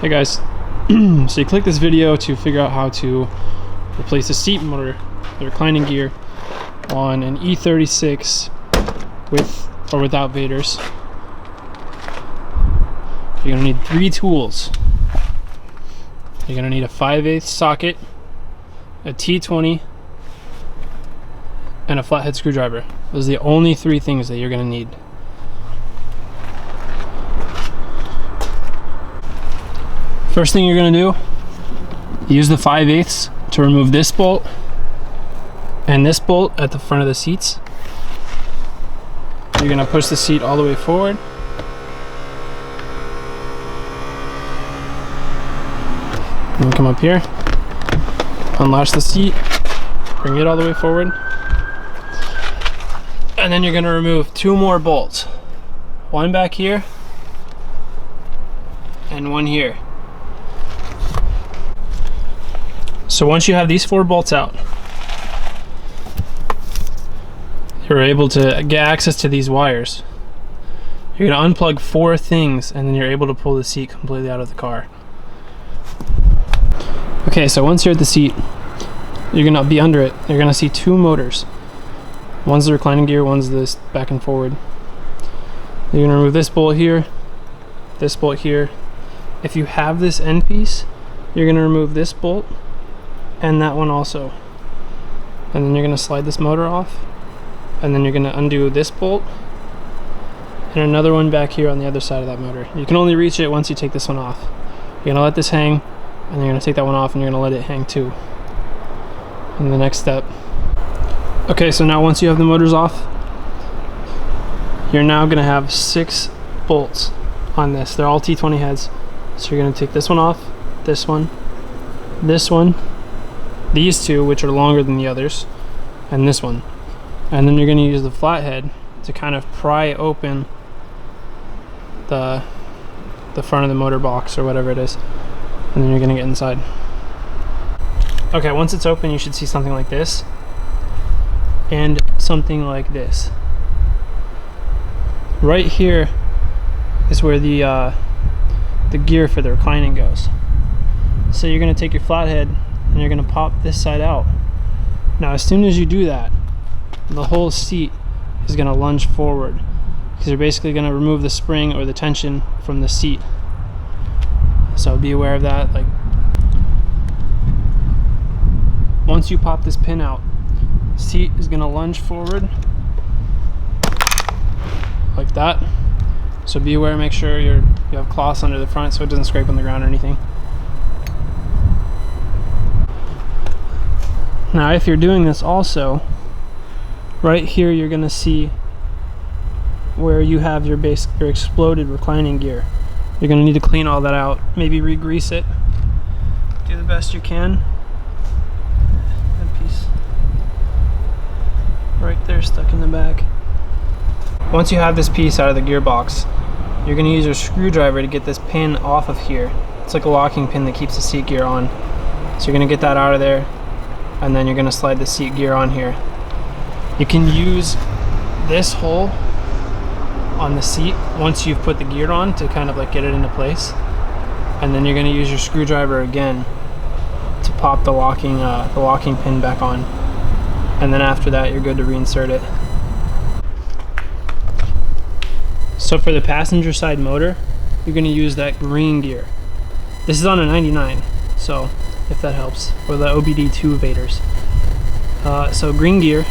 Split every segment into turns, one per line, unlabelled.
Hey guys, so you click this video to figure out how to replace the seat motor, the reclining gear on an E36 with or without Vaders. You're gonna need 3 tools. You're gonna need a 5/8 socket, a T20, and a flathead screwdriver. Those are the only 3 things that you're gonna need. First thing you're gonna do, use the 5/8 to remove this bolt and this bolt at the front of the seats. You're gonna push the seat all the way forward. And come up here, unlatch the seat, bring it all the way forward. And then you're gonna remove 2 more bolts. One back here and one here. So once you have these 4 bolts out, you're able to get access to these wires. You're gonna unplug 4 things and then you're able to pull the seat completely out of the car. Okay, so once you're at the seat, you're gonna be under it. You're gonna see 2 motors. One's the reclining gear, one's this back and forward. You're gonna remove this bolt here, this bolt here. If you have this end piece, you're gonna remove this bolt and that one also. And then you're gonna slide this motor off, and then you're gonna undo this bolt and another one back here on the other side of that motor. You can only reach it once you take this one off. You're gonna let this hang, and you're gonna take that one off and you're gonna let it hang too. And the next step. Okay, so now once you have the motors off, you're now gonna have 6 bolts on this. They're all T20 heads. So you're gonna take this one off, this one, these 2, which are longer than the others, and this one. And then you're gonna use the flathead to kind of pry open the front of the motor box or whatever it is. And then you're gonna get inside. Okay, once it's open, you should see something like this and something like this. Right here is where the gear for the reclining goes. So you're gonna take your flathead and you're gonna pop this side out. Now as soon as you do that, the whole seat is gonna lunge forward because you're basically gonna remove the spring or the tension from the seat. So be aware of that. Like, once you pop this pin out, seat is gonna lunge forward like that. So be aware, make sure you have cloths under the front so it doesn't scrape on the ground or anything. Now if you're doing this also, right here you're gonna see where you have your exploded reclining gear. You're gonna need to clean all that out, maybe re-grease it. Do the best you can. That piece right there stuck in the back. Once you have this piece out of the gearbox, you're gonna use your screwdriver to get this pin off of here. It's like a locking pin that keeps the seat gear on. So you're gonna get that out of there, and then you're gonna slide the seat gear on here. You can use this hole on the seat once you've put the gear on to kind of like get it into place. And then you're gonna use your screwdriver again to pop the locking pin back on. And then after that, you're good to reinsert it. So for the passenger side motor, you're gonna use that green gear. This is on a 99, so if that helps, or the OBD2 Vaders. So green gear.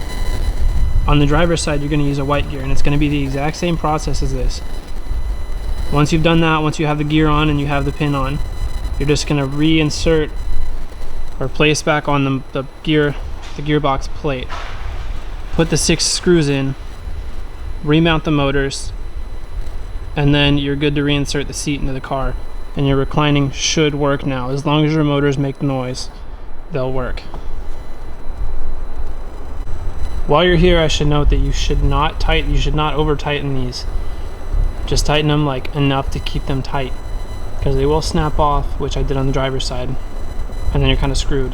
On the driver's side, you're gonna use a white gear, and it's gonna be the exact same process as this. Once you've done that, once you have the gear on and you have the pin on, you're just gonna reinsert or place back on the gearbox plate. Put the 6 screws in, remount the motors, and then you're good to reinsert the seat into the car. And your reclining should work now. As long as your motors make noise, they'll work. While you're here, I should note that you should not over tighten these. Just tighten them like enough to keep them tight, because they will snap off, which I did on the driver's side, and then you're kind of screwed.